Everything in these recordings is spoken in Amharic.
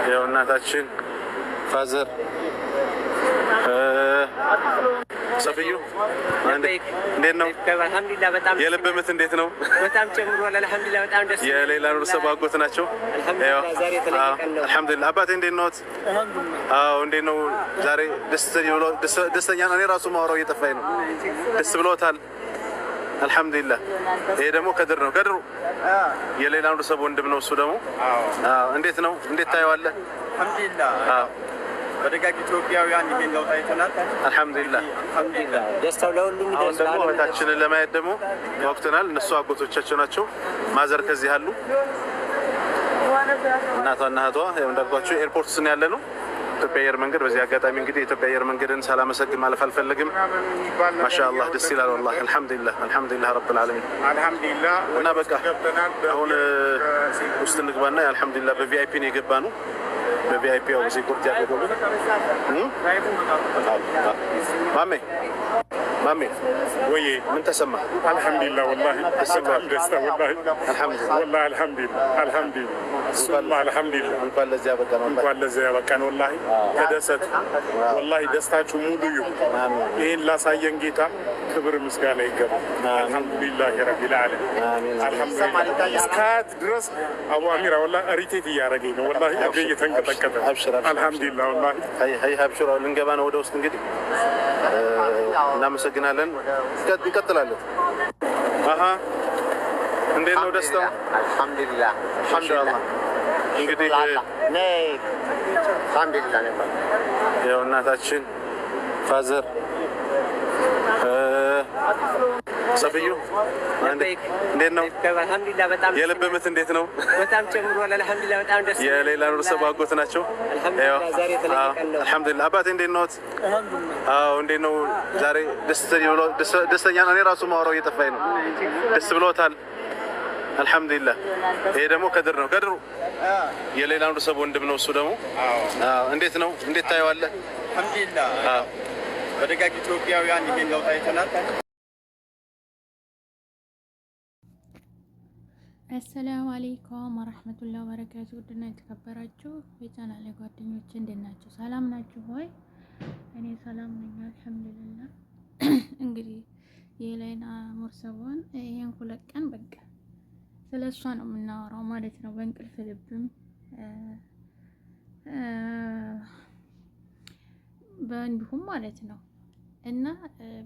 ያው እናታችን ፋዘር ሰብዩ እንዴት ነው? አልሐምዱሊላህ በጣም የልብ ምት እንዴት ነው? በጣም ጨምሯል። አልሐምዱሊላህ በጣም ደስ የሌላ ኑርሰብ አጎት ናቸው። አልሐምዱሊላህ አባቴ እንዴት ነው? አዎ እንዴት ነው? ዛሬ ደስተኛ ነው። እኔ ራሱ ማውራው እየጠፋኝ ነው። ደስ ብሎታል። አልሐምዱሊላህ። ይሄ ደግሞ ከድር ነው። ከድሩ የሌላ ኑርሰብ ወንድም ነው። እሱ ደግሞ እንዴት ነው? እንዴት ታየዋለህ? አልሐምዱሊላህ በደጋግ ኢትዮጵያውያን ይሄን ለውጥ አይተናል። አልሐምዱሊላህ ደስታው ለሁሉም አሁን ደግሞ እህታችንን ለማየት ደግሞ ወቅትናል። እነሱ አጎቶቻቸው ናቸው። ማዘር ከዚህ አሉ። እናቷና እህቷ ያው እንዳልኳቸው ኤርፖርት ስን ያለ ነው ኢትዮጵያ አየር መንገድ። በዚህ አጋጣሚ እንግዲህ ኢትዮጵያ አየር መንገድን ሳላመሰግን ማለፍ አልፈልግም። ማሻአላህ ደስ ይላል ወላሂ። አልሐምዱሊላህ አልሐምዱሊላህ ረብል ዓለሚን አልሐምዱሊላህ። እና በቃ አሁን ውስጥ እንግባና አልሐምዱሊላህ በቪአይፒ ነው የገባ ነው። በቪአይፒ ያው ሲኩሪቲ ያደረገው ማሜ ወይ ምን ተሰማ? አልሐምዱሊላህ ወላሂ ደስታ ወላሂ አልሐምዱሊላህ እንኳን ለዚያ ያበቃን እንኳን ለዚያ ያበቃን ወላሂ ተደሰቱ። ወላሂ ደስታችሁ ሙሉ ይሁን። ይሄን ላሳየን ጌታ ክብር ምስጋና ይገባል። አልሐምዱሊላህ ረቢል ዓለሚን አልሐምዱሊላህ። እስካት ድረስ አቡ አሚራ ወላሂ ሪቴት እያደረገኝ ነው ወላሂ እየተንቀጠቀጠ አልሐምዱሊላህ ወላሂ ሀይ ሀብሽራ ልንገባ ነው ወደ ውስጥ እንግዲህ እናመሰግናለን። እንቀጥላለን። እንዴት ነው ደስታው? አልሐምዱሊላህ ማሻአላህ። እንግዲህ አልሐምዱሊላህ ነው ያው እናታችን ፋዘር ሰብዩ እንዴት ነው? አልሐምዱሊላህ በጣም የልብ ምት እንዴት ነው? በጣም ጨምሯል። አልሐምዱሊላህ በጣም ደስ የሌላ ኑርሰብ አጎት ናቸው። አልሐምዱሊላህ አባቴ እንዴት ነው? አዎ እንዴት ነው? ዛሬ ደስተኛ ነው። እኔ ራሱ ማውራው እየጠፋኝ ነው። ደስ ብሎታል። አልሐምዱሊላህ። ይሄ ደግሞ ከድር ነው። ከድሩ የሌላ ኑርሰብ ወንድም ነው። እሱ ደግሞ እንዴት ነው? እንዴት ታየዋለህ? አልሐምዱሊላህ በደጋግ ኢትዮጵያውያን ይሄን ለውጥ አይተናል። አሰላሙ አለይኩም ወራህመቱላሂ ወበረካቱ። ውድና የተከበራችሁ የቻናሌ ጓደኞቼ እንዴት ናችሁ? ሰላም ናችሁ ሆይ? እኔ ሰላም ነኝ አልሐምዱሊላህ። እንግዲህ የሌላ ኑርሰብን ይሄን ሁለት ቀን በቃ ስለሷ ነው የምናወራው ማለት ነው። በእንቅልፍ ልብም በእንዲሁም ማለት ነው። እና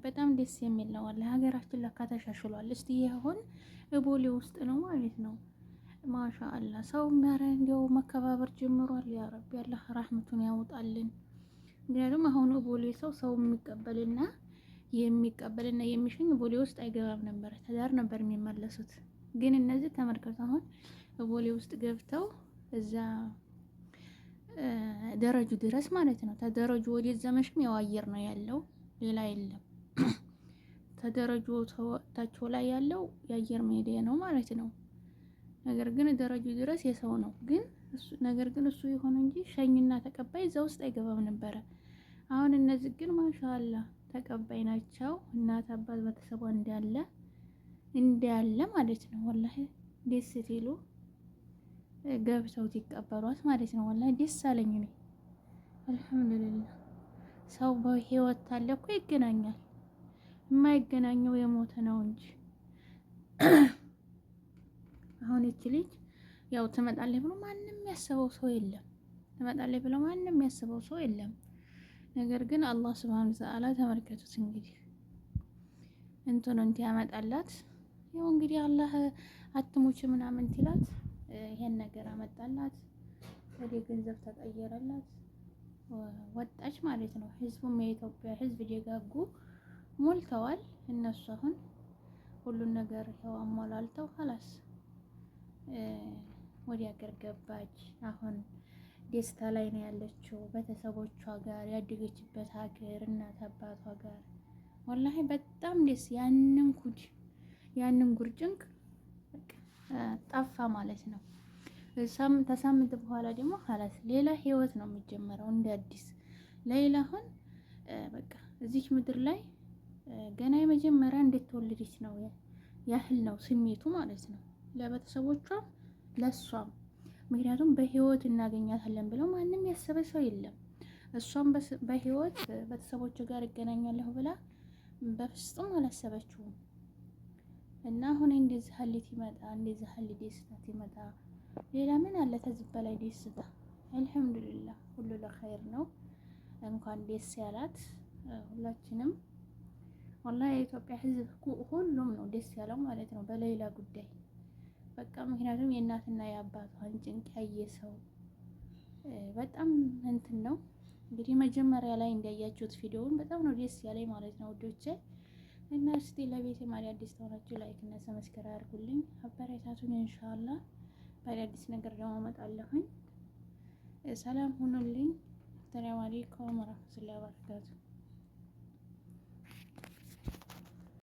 በጣም ደስ የሚል ነው ወላሂ። ሀገራችን ለካ ተሻሽሏል። እስቲ ይሁን ቦሌ ውስጥ ነው ማለት ነው። ማሻአላህ ሰው ማረ እንዲያው መከባበር ጀምሯል። ያ ረቢ አላህ ረህመቱን ያውጣልን። ምክንያቱም አሁን ቦሌ ሰው የሚቀበልና የሚሸኝ ቦሌ ውስጥ አይገባም ነበር። ተዳር ነበር የሚመለሱት። ግን እነዚህ ተመልከቱ አሁን ቦሌ ውስጥ ገብተው እዛ ደረጁ ድረስ ማለት ነው። ተደረጁ ወደዛ መሽም ያው አየር ነው ያለው፣ ሌላ የለም። ተደረጁ ታቸው ላይ ያለው የአየር ሜዳ ነው ማለት ነው። ነገር ግን ደረጁ ድረስ የሰው ነው። ግን እሱ ይሆን እንጂ ሸኝና ተቀባይ እዛ ውስጥ አይገባም ነበረ። አሁን እነዚህ ግን ማሻአላህ ተቀባይ ናቸው። እናት አባት ቤተሰቧ እንዳለ ማለት ነው። ወላሂ ደስ ሲሉ ገብተው ይቀበሏት ማለት ነው። ወላሂ ደስ አለኝ እኔ አልሐምዱሊላህ። ሰው በህይወት ታለ እኮ ይገናኛል። የማይገናኘው የሞተ ነው እንጂ። አሁን እቺ ልጅ ያው ትመጣለች ብሎ ማንም ያሰበው ሰው የለም። ትመጣለች ብሎ ማንም ያሰበው ሰው የለም። ነገር ግን አላህ ሱብሃነሁ ወተዓላ ተመልከቱት እንግዲህ እንት ያመጣላት። ያው እንግዲህ አላህ አትሙች ምናምን ትላት ይሄን ነገር አመጣላት። ወደ ገንዘብ ተቀየረላት፣ ወጣች ማለት ነው። ህዝቡም የኢትዮጵያ ህዝብ ደጋጉ ሞልተዋል። እነሱ አሁን ሁሉን ነገር ያው አሟላልተው خلاص ወደ ሀገር ገባች። አሁን ደስታ ላይ ነው ያለችው፣ ቤተሰቦቿ ጋር ያደገችበት ሀገር፣ እናት አባቷ ጋር ወላሂ በጣም ደስ ያንን ጉርጭንቅ ጠፋ ማለት ነው። ተሳምንት በኋላ ደግሞ خلاص ሌላ ህይወት ነው የሚጀመረው እንደ አዲስ። ሌላ አሁን በቃ እዚህ ምድር ላይ ገና የመጀመሪያ እንደተወለደች ነው ያህል ነው ስሜቱ ማለት ነው። ለቤተሰቦቿም ለሷም ምክንያቱም በህይወት እናገኛታለን ብለው ማንም ያሰበ ሰው የለም። እሷም በህይወት ቤተሰቦቹ ጋር እገናኛለሁ ብላ በፍጹም አላሰበችውም። እና አሁን እንደዚህ ሀሊት ይመጣ እንደዚህ ሀሊት ደስታት ይመጣ ሌላ ምን አለ ከዚህ በላይ ደስታ? አልሐምዱሊላህ ሁሉ ለኸይር ነው። እንኳን ደስ ያላት ሁላችንም። ወላሂ የኢትዮጵያ ህዝብ ሁሉም ነው ደስ ያለው ማለት ነው በሌላ ጉዳይ በቃ ምክንያቱም የእናትና የአባቷን ጭንቅ ያየ ሰው በጣም እንትን ነው። እንግዲህ መጀመሪያ ላይ እንዳያችሁት ቪዲዮውን በጣም ነው ደስ ያለኝ ማለት ነው ውዶቼ። እና እስቲ ለቤቴ ማሪያ አዲስ ተሆናችሁ ላይክ እና ሰብስክራይብ አድርጉልኝ፣ አበረታቱኝ። ኢንሻአላህ በአዲስ ነገር ደግሞ እመጣለሁኝ። ሰላም ሁኑልኝ። ሰላም አለይኩም ወራህመቱላሂ ወበረካቱ።